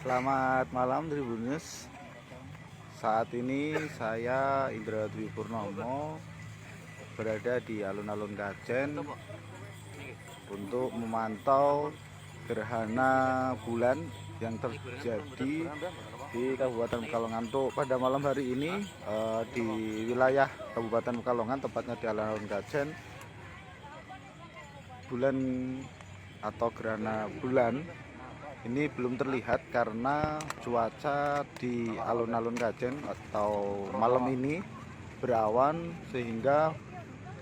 Selamat malam Tribunnews. Saat ini saya Indra Dwi Purnomo berada di alun-alun Kajen untuk memantau gerhana bulan yang terjadi di Kabupaten Pekalongan. Untuk pada malam hari ini di wilayah Kabupaten Pekalongan, tepatnya di alun-alun Kajen, bulan atau gerhana bulan ini belum terlihat karena cuaca di alun-alun Kajen atau malam ini berawan sehingga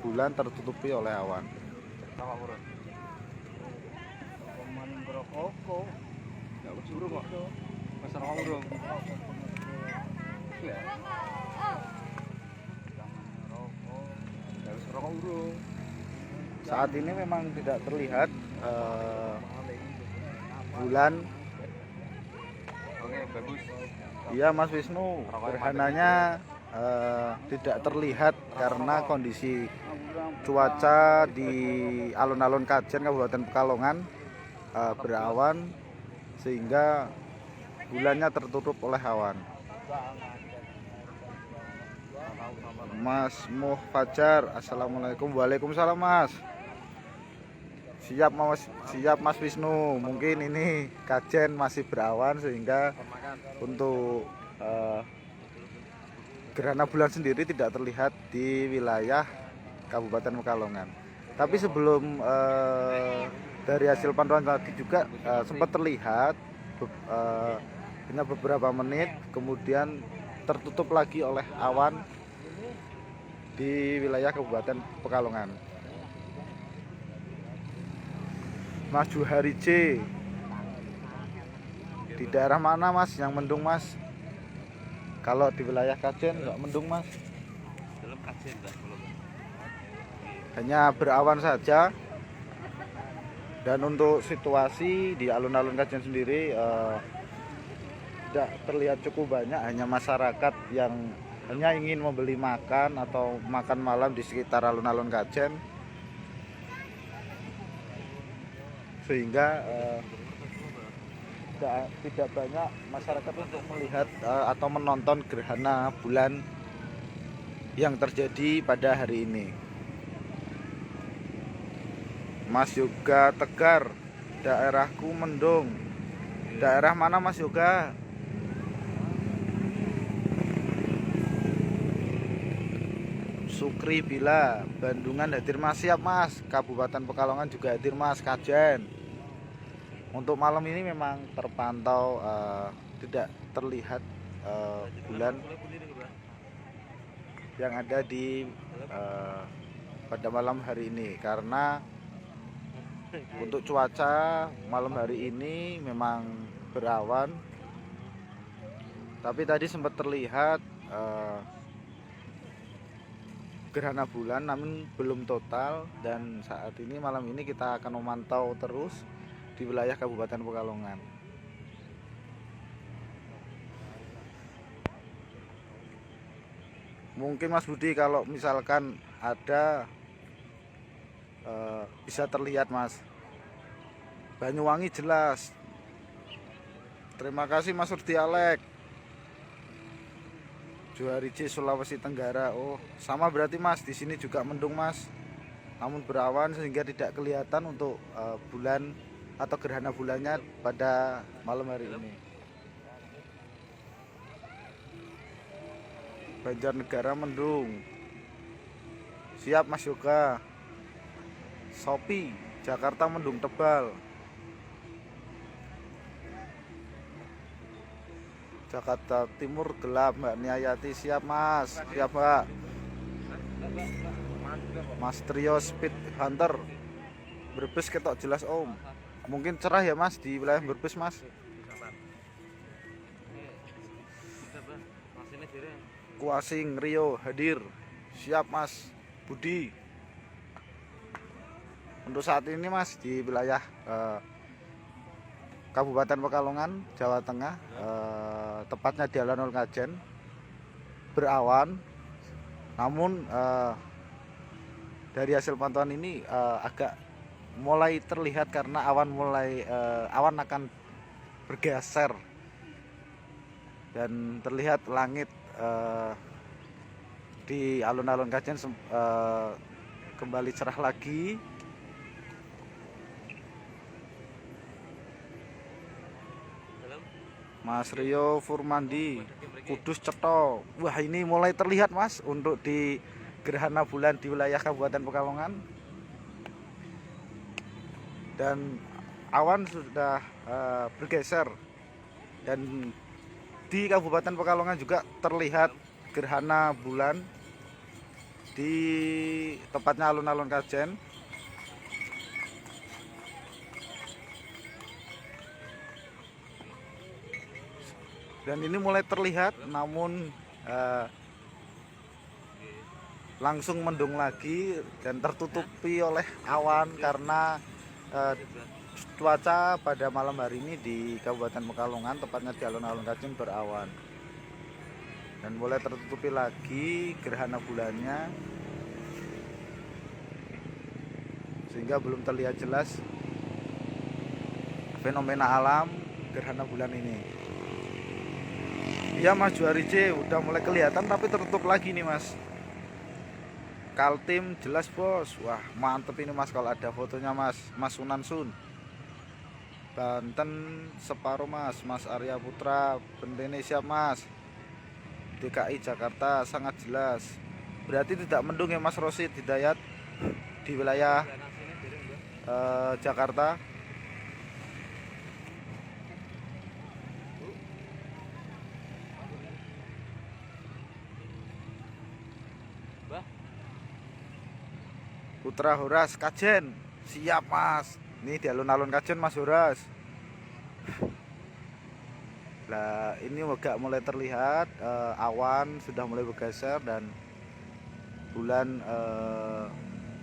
bulan tertutupi oleh awan. Saat ini memang tidak terlihat bulan. Oke, bagus. Iya Mas Wisnu, gerhananya tidak terlihat karena kondisi cuaca di alun-alun Kajen Kabupaten Pekalongan berawan sehingga bulannya tertutup oleh awan. Mas Muh Fajar, assalamualaikum. Waalaikumsalam Mas. Siap Mas Wisnu. Mungkin ini Kajen masih berawan sehingga untuk gerhana bulan sendiri tidak terlihat di wilayah Kabupaten Pekalongan. Tapi sebelum dari hasil pantauan tadi juga sempat terlihat hanya beberapa menit kemudian tertutup lagi oleh awan di wilayah Kabupaten Pekalongan. Mas Juhari C, di daerah mana Mas yang mendung Mas? Kalau di wilayah Kajen nggak mendung Mas? Dalam Kajen belum. Hanya berawan saja. Dan untuk situasi di alun-alun Kajen sendiri tidak terlihat cukup banyak, hanya masyarakat yang hanya ingin membeli makan atau makan malam di sekitar alun-alun Kajen, sehingga tidak banyak masyarakat untuk melihat atau menonton gerhana bulan yang terjadi pada hari ini. Mas Yoga Tegar, daerahku mendung. Daerah mana Mas Yoga? Sukri Bila, Bandungan hadir Mas. Siap Mas. Kabupaten Pekalongan juga hadir Mas. Kajen. Untuk malam ini memang terpantau tidak terlihat bulan yang ada di pada malam hari ini karena untuk cuaca malam hari ini memang berawan. Tapi tadi sempat terlihat gerhana bulan namun belum total, dan saat ini malam ini kita akan memantau terus di wilayah Kabupaten Pekalongan. Mungkin Mas Budi kalau misalkan ada bisa terlihat Mas. Banyuwangi jelas. Terima kasih Mas Surdi Alek. Juhari C, Sulawesi Tenggara. Oh, sama berarti Mas. Di sini juga mendung Mas. Namun berawan sehingga tidak kelihatan untuk bulan atau gerhana bulannya pada malam hari ini. Banjarnegara mendung. Siap Mas Yoga. Sopi, Jakarta mendung tebal. Jakarta Timur gelap Mbak Niayati. Siap Mas. Siap Mbak. Mas Trio Speed Hunter, Brebes ketok jelas Om. Mungkin cerah ya Mas di wilayah Brebes Mas. Kuasing Rio hadir. Siap Mas Budi. Untuk saat ini Mas di wilayah Kabupaten Pekalongan, Jawa Tengah, tepatnya di alun-alun Kajen, berawan. Namun dari hasil pantauan ini agak mulai terlihat karena awan akan bergeser dan terlihat langit di alun-alun Kajen kembali cerah lagi. Mas Rio Furmandi, Kudus Cetho. Wah, ini mulai terlihat Mas untuk di gerhana bulan di wilayah Kabupaten Pekalongan. Dan awan sudah bergeser. Dan di Kabupaten Pekalongan juga terlihat gerhana bulan di tepatnya alun-alun Kajen. Dan ini mulai terlihat, namun langsung mendung lagi dan tertutupi oleh awan karena cuaca pada malam hari ini di Kabupaten Pekalongan, tepatnya di alun-alun Kajen, berawan. Dan mulai tertutupi lagi gerhana bulannya, sehingga belum terlihat jelas fenomena alam gerhana bulan ini. Ya Mas Juari C, udah mulai kelihatan tapi tertutup lagi nih Mas. Kaltim jelas bos. Wah mantep ini Mas kalau ada fotonya Mas. Mas Sunan Sun, Banten separuh Mas. Mas Arya Putra, Bentene siap Mas. DKI Jakarta sangat jelas. Berarti tidak mendung ya Mas Rosid Hidayat di wilayah Jakarta. Putra Horas Kajen siap Mas. Ini di alun-alun Kajen Mas Horas. Nah ini agak mulai terlihat awan sudah mulai bergeser dan bulan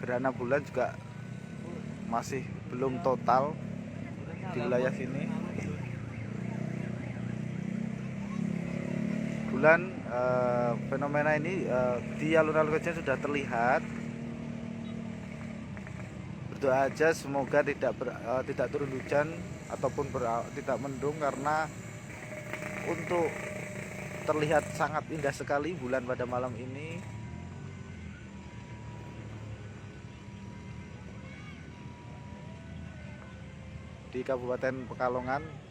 gerhana bulan juga masih belum total di wilayah sini. Bulan fenomena ini di alun-alun Kajen sudah terlihat. Berdoa aja semoga tidak turun hujan ataupun tidak mendung, karena untuk terlihat sangat indah sekali bulan pada malam ini. Di Kabupaten Pekalongan.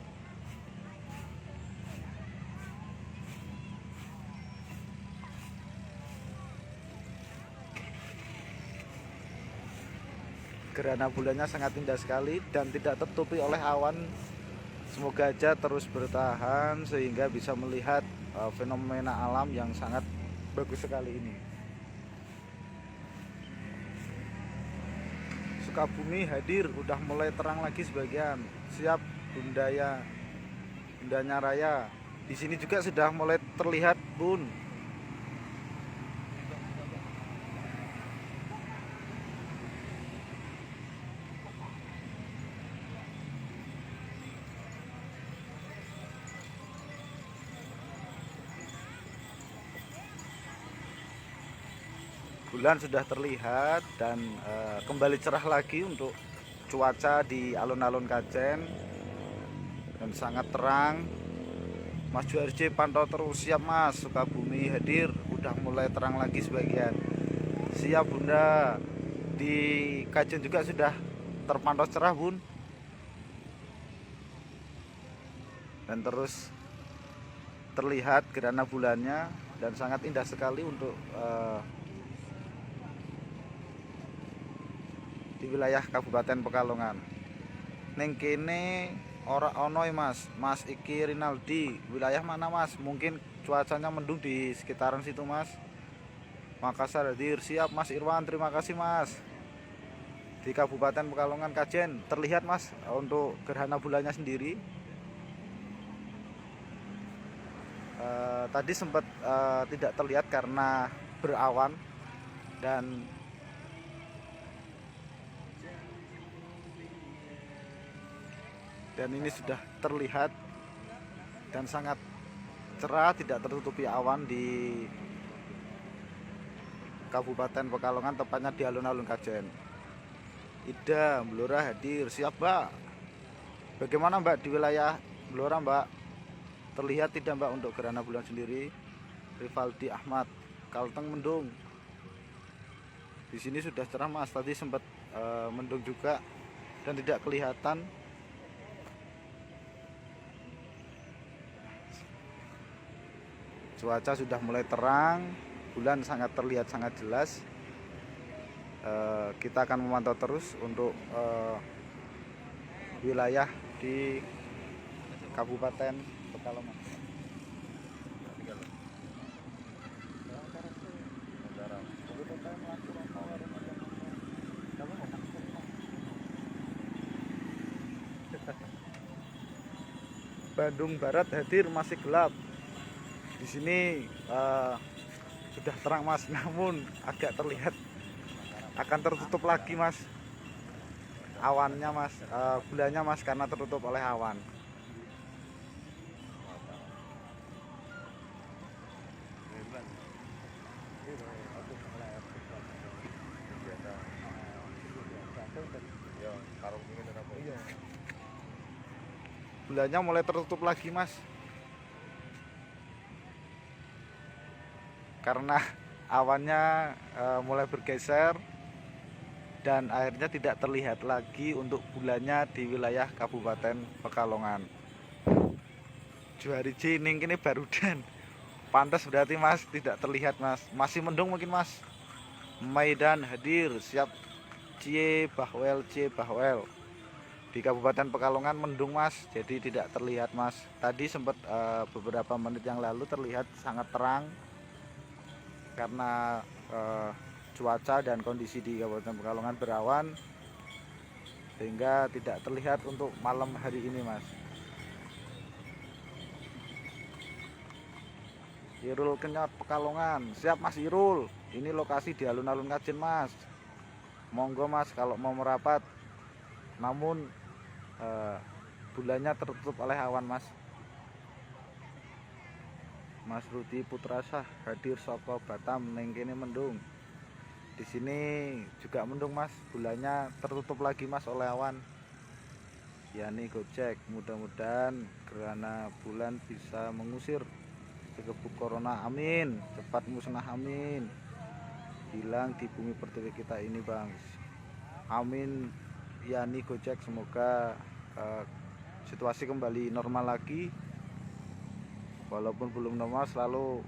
Gerhana bulannya sangat indah sekali dan tidak tertutupi oleh awan. Semoga aja terus bertahan sehingga bisa melihat fenomena alam yang sangat bagus sekali ini. Sukabumi hadir, udah mulai terang lagi sebagian. Siap Bundanya Raya. Di sini juga sudah mulai terlihat Bun. Bulan sudah terlihat dan kembali cerah lagi untuk cuaca di alun-alun Kajen dan sangat terang. Mas Juarji pantau terus siap Mas. Sukabumi hadir, udah mulai terang lagi sebagian. Siap Bunda. Di Kajen juga sudah terpantau cerah Bun. Dan terus terlihat gerhana bulannya dan sangat indah sekali untuk di wilayah Kabupaten Pekalongan. Neng kene ora ono Mas. Mas iki Rinaldi, wilayah mana Mas? Mungkin cuacanya mendung di sekitaran situ Mas. Makassar hadir, siap Mas Irwan, terima kasih Mas. Di Kabupaten Pekalongan Kajen terlihat Mas untuk gerhana bulannya sendiri. Tadi sempat tidak terlihat karena berawan dan ini sudah terlihat dan sangat cerah, tidak tertutupi awan di Kabupaten Pekalongan, tepatnya di alun-alun Kajen. Ida Blora hadir, siap Mbak. Bagaimana Mbak di wilayah Gelora Mbak. Terlihat tidak Mbak untuk gerhana bulan sendiri? Rivaldi Ahmad, Kalteng mendung. Di sini sudah cerah Mas, tadi sempat mendung juga dan tidak kelihatan. Cuaca sudah mulai terang, bulan sangat terlihat sangat jelas. Kita akan memantau terus untuk wilayah di Kabupaten Pekalongan. Bandung Barat hadir masih gelap. Di sini sudah terang Mas, namun agak terlihat akan tertutup lagi Mas. Awannya Mas, bulannya Mas, karena tertutup oleh awan. Bulannya mulai tertutup lagi Mas, karena awannya mulai bergeser dan akhirnya tidak terlihat lagi untuk bulannya di wilayah Kabupaten Pekalongan. Juari Cining ini barudan. Pantas berarti Mas, tidak terlihat Mas. Masih mendung mungkin Mas. Maidan hadir, siap Cie Bahwel. Di Kabupaten Pekalongan mendung Mas, jadi tidak terlihat Mas. Tadi sempat beberapa menit yang lalu terlihat sangat terang karena cuaca dan kondisi di Kabupaten Pekalongan berawan sehingga tidak terlihat untuk malam hari ini Mas. Irul Kenyot Pekalongan, siap Mas Irul. Ini lokasi di alun-alun Kajen Mas. Monggo Mas kalau mau merapat, namun bulannya tertutup oleh awan Mas. Mas Rudi Putrasah hadir saka Batam ning kene mendung. Di sini juga mendung Mas, bulannya tertutup lagi Mas oleh awan. Yani Gojek, mudah-mudahan gerhana bulan bisa mengusir dekebuk corona, amin. Cepat musnah, amin. Hilang di bumi pertiwi kita ini Bang, amin. Yani Gojek, semoga situasi kembali normal lagi. Walaupun belum normal, selalu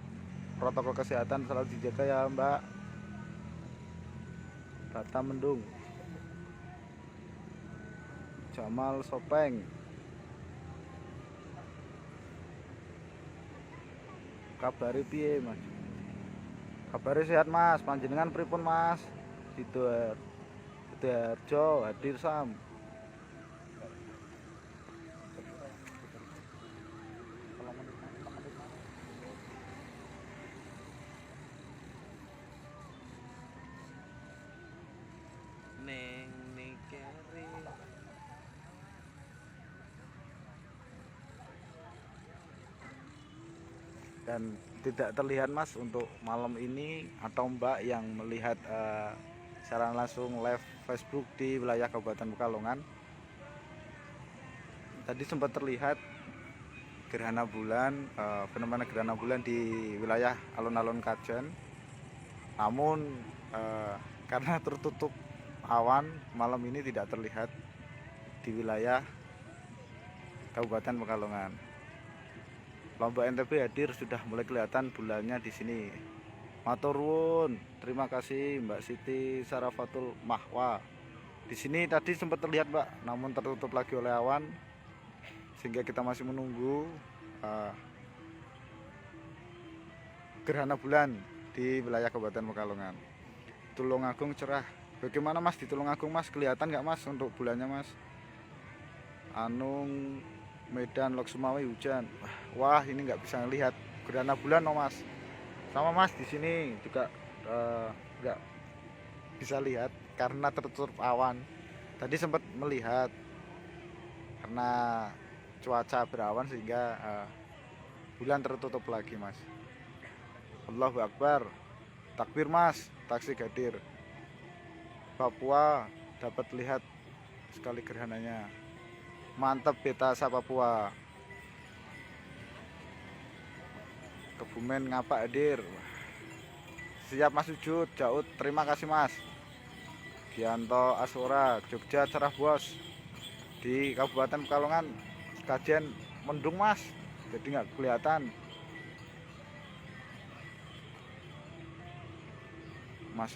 protokol kesehatan selalu dijaga ya Mbak. Batam mendung. Jamal Sopeng, kabari piye Mas? Kabari sehat Mas, panjenengan pripun Mas? Sidoarjo hadir Sam. Neng keri. Dan tidak terlihat Mas untuk malam ini atau Mbak yang melihat secara langsung live Facebook di wilayah Kabupaten Pekalongan. Tadi sempat terlihat gerhana bulan, fenomena gerhana bulan di wilayah alun-alun Kajen. Namun karena tertutup awan, malam ini tidak terlihat di wilayah Kabupaten Pekalongan. Lombok NTB hadir, sudah mulai kelihatan bulannya di sini. Matur nuwun, terima kasih Mbak Siti Sarafatul Mahwa. Di sini tadi sempat terlihat Mbak, namun tertutup lagi oleh awan, sehingga kita masih menunggu gerhana bulan di wilayah Kabupaten Pekalongan. Tulungagung cerah. Bagaimana Mas di Tulungagung Mas? Kelihatan nggak Mas untuk bulannya Mas? Anung Medan Lok Sumawi hujan. Wah, ini nggak bisa lihat gerhana bulan no Mas. Sama Mas di sini juga nggak bisa lihat karena tertutup awan. Tadi sempat melihat karena cuaca berawan sehingga bulan tertutup lagi Mas. Allahu Akbar. Takbir Mas, taksi hadir. Papua dapat lihat sekali gerhananya. Mantap Betasa Papua. Kebumen Ngapak hadir. Siap Mas Sujud, Jaud, terima kasih Mas. Gianto Asura, Jogja cerah bos. Di Kabupaten Pekalongan kajian mendung Mas, jadi nggak kelihatan. Mas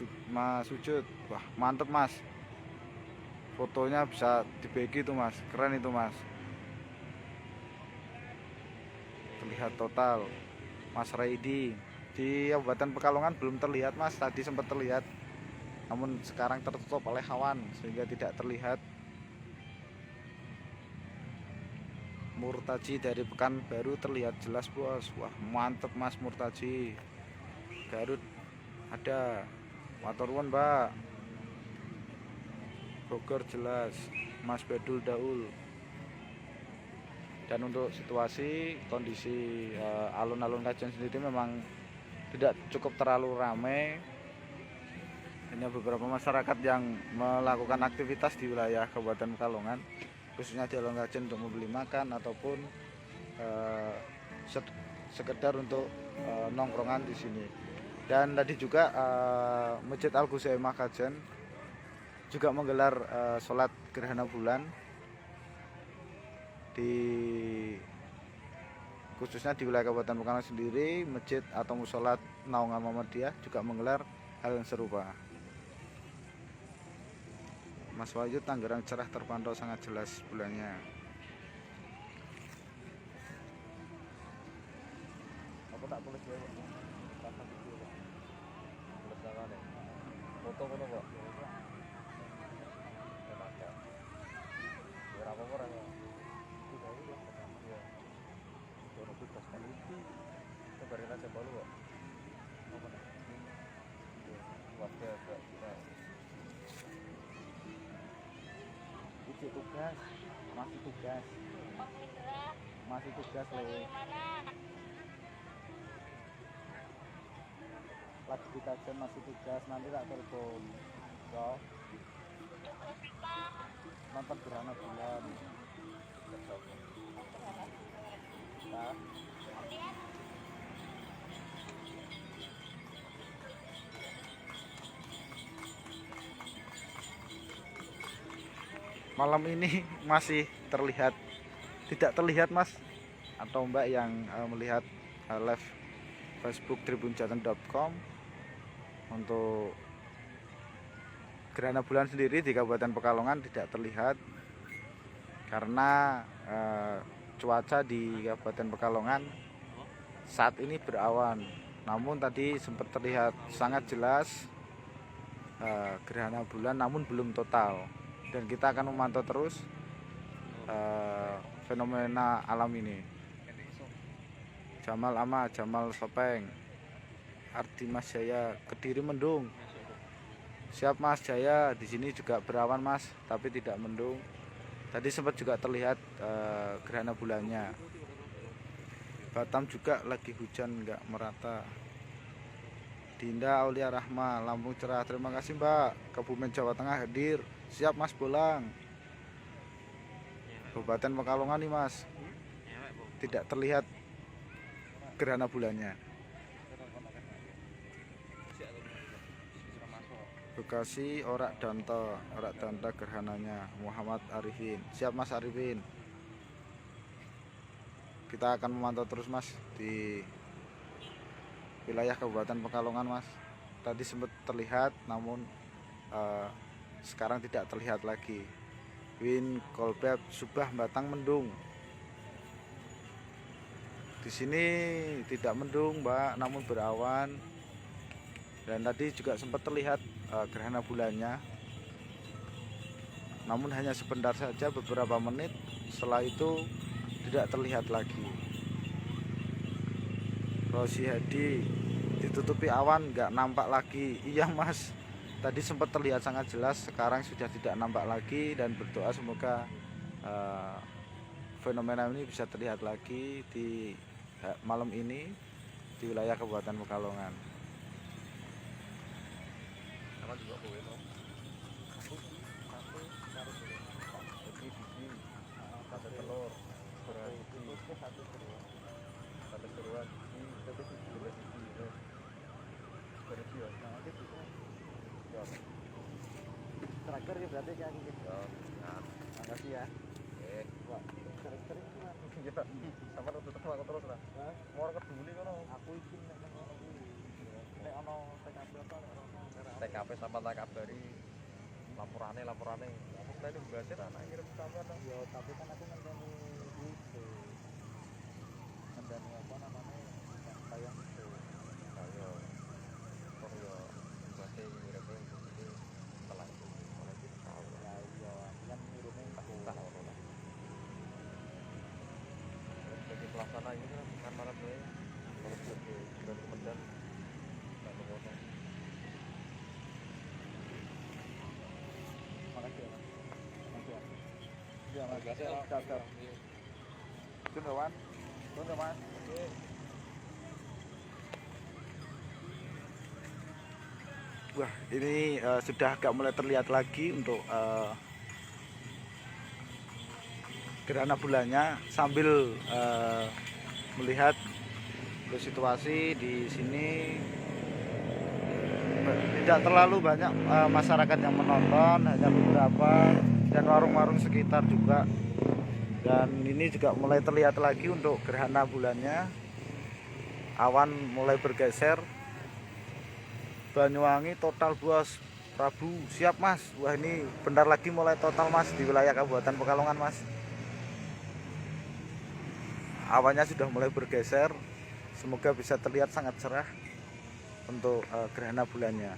Sujud, wah mantep Mas. Fotonya bisa dibagi tuh Mas, keren itu Mas. Terlihat total. Mas Raidi di Kabupaten Pekalongan belum terlihat Mas, tadi sempat terlihat namun sekarang tertutup oleh awan sehingga tidak terlihat. Murtaji dari Pekanbaru terlihat jelas bos. Wah mantep Mas Murtaji. Garut ada. Matur nuwun Mbak. Bogor jelas. Mas Bedul Daul. Dan untuk situasi kondisi alun-alun Kajen sendiri memang tidak cukup terlalu ramai. Hanya beberapa masyarakat yang melakukan aktivitas di wilayah Kabupaten Pekalongan, khususnya di alun Kajen untuk membeli makan ataupun sekedar untuk nongkrongan di sini. Dan tadi juga Masjid Al Ghuzaimah Kajen juga menggelar sholat gerhana bulan khususnya di wilayah Kabupaten Pekalongan sendiri. Masjid atau musola Naungan Muhammadiyah juga menggelar hal yang serupa. Mas Wahyu, Tangerang cerah terpantau sangat jelas bulannya. Aku tak tulis ya, foto kok. Berapa orang ya? Kabarin aja baru kok. Apa nih? Waktu agak Isi tugas, masih tugas. Masih tugas Le. Lagi di Kajen masih tugas, nanti tak telepon. So. Nonton gerhana bulan. Nah. Malam ini masih terlihat, tidak terlihat Mas atau Mbak yang melihat live Facebook tribunjateng.com untuk gerhana bulan sendiri di Kabupaten Pekalongan tidak terlihat karena cuaca di Kabupaten Pekalongan saat ini berawan. Namun tadi sempat terlihat sangat jelas gerhana bulan, namun belum total. Dan kita akan memantau terus fenomena alam ini. Jamal Ama, Jamal Sopeng, Ardi Mas Jaya, Kediri mendung. Siap Mas Jaya, di sini juga berawan Mas, tapi tidak mendung. Tadi sempat juga terlihat gerhana bulannya. Batam juga lagi hujan nggak merata. Dinda Aulia Rahma, Lampung cerah. Terima kasih Mbak. Kebumen Jawa Tengah hadir. Siap Mas Bolang. Kabupaten Pekalongan nih Mas, tidak terlihat gerhana bulannya. Bekasi Orak Danta gerhananya. Muhammad Arifin. Siap Mas Arifin. Kita akan memantau terus Mas di wilayah Kabupaten Pekalongan Mas. Tadi sempat terlihat namun sekarang tidak terlihat lagi. Win Kolbeb Subah Batang mendung. Di sini tidak mendung Mbak, namun berawan. Dan tadi juga sempat terlihat gerhana bulannya. Namun hanya sebentar saja, beberapa menit. Setelah itu tidak terlihat lagi. Rosi Hadi, ditutupi awan nggak nampak lagi. Iya Mas, tadi sempat terlihat sangat jelas, sekarang sudah tidak nampak lagi. Dan berdoa semoga fenomena ini bisa terlihat lagi di malam ini di wilayah Kabupaten Pekalongan. sama juga kowe no. Satu telur. Satu telur. sampai seruan ini tapi juga sih berarti ya nah itu ya Terakhir ya berarti kayak gitu. ya nah Makasih ya. wah Terakhir itu kan. ya sama tutup aku terus lah mau ke dulu kono Aku izin nek nang ngono kuwi. Nek ono TKP apa nek ono TKP sama tak kabari laporane aku tadi bahasnya tak nak kirim sampean dong yo tapi kan aku ngenteni itu. Ngenteni apa namanya? Yang tayang itu. ayo kok yo bahasnya ngirime iki telah itu oleh kita tahu Ya iya, kan ngirime aku. tak tahu lah sebagai pelaksana ini kan mana tuh kalau sebagai dan kementerian tak ngono Makasih ya. Makasih ya. Iya, makasih ya. Siap. Tun Wan, tun Mas. Wah, ini sudah agak mulai terlihat lagi untuk gerhana bulannya sambil melihat situasi di sini. Tidak terlalu banyak masyarakat yang menonton, hanya beberapa dan warung-warung sekitar juga. Dan ini juga mulai terlihat lagi untuk gerhana bulannya. Awan mulai bergeser. Banyuwangi total bos. Prabu siap Mas. Wah ini bentar lagi mulai total Mas di wilayah Kabupaten Pekalongan Mas. Awannya sudah mulai bergeser. Semoga bisa terlihat sangat cerah untuk gerhana bulannya.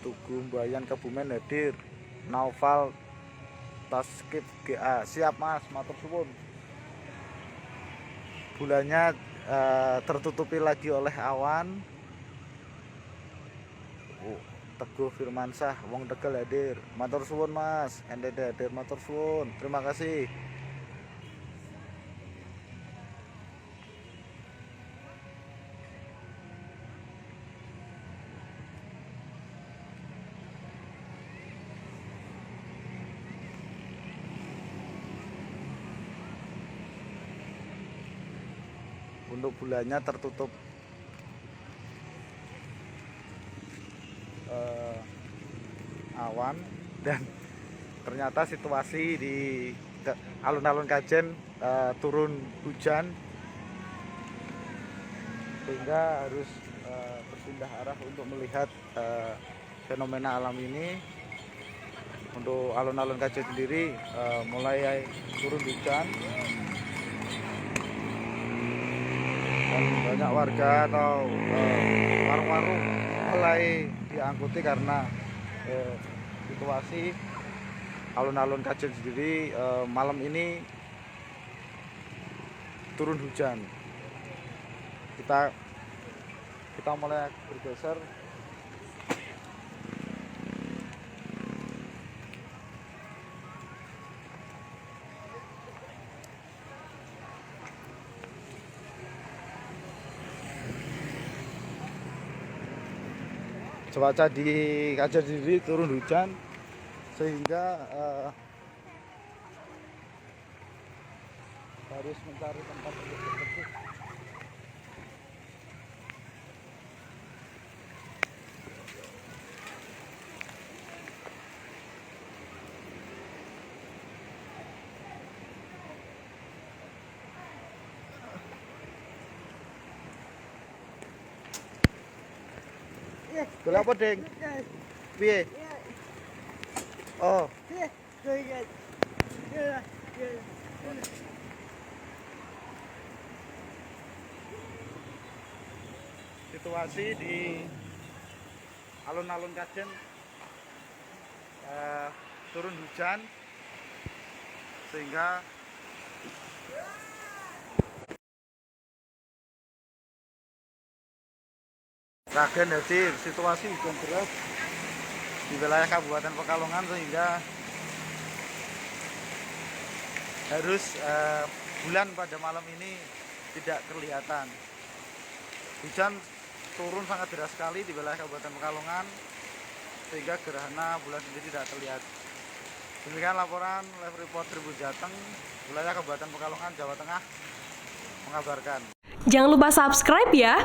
Tugu Mbayan Kebumen hadir. Naufal Taskip GA siap Mas, matur suwun. Bulannya tertutupi lagi oleh awan. Teguh Firmansyah wong Tegal hadir. Matur suwun Mas, NTT hadir matur suwun. Terima kasih. Untuk bulannya tertutup awan dan ternyata situasi di alun-alun Kajen turun hujan sehingga harus berpindah arah untuk melihat fenomena alam ini. Untuk alun-alun Kajen sendiri mulai turun hujan dan banyak warga atau warung-warung mulai diangkuti karena situasi alun-alun Kajen sendiri malam ini turun hujan. Kita mulai bergeser. Cuaca di Kajen sendiri turun hujan sehingga harus mencari tempat untuk berteduh. Golek apa, Ding? Piye? Oh. Situasi di alun-alun Kajen turun hujan sehingga Ragen hadir situasi hujan deras di wilayah Kabupaten Pekalongan sehingga harus bulan pada malam ini tidak kelihatan. Hujan turun sangat deras sekali di wilayah Kabupaten Pekalongan sehingga gerhana bulan sendiri tidak terlihat. Demikian laporan live report Tribun Jateng, wilayah Kabupaten Pekalongan, Jawa Tengah mengabarkan. Jangan lupa subscribe ya.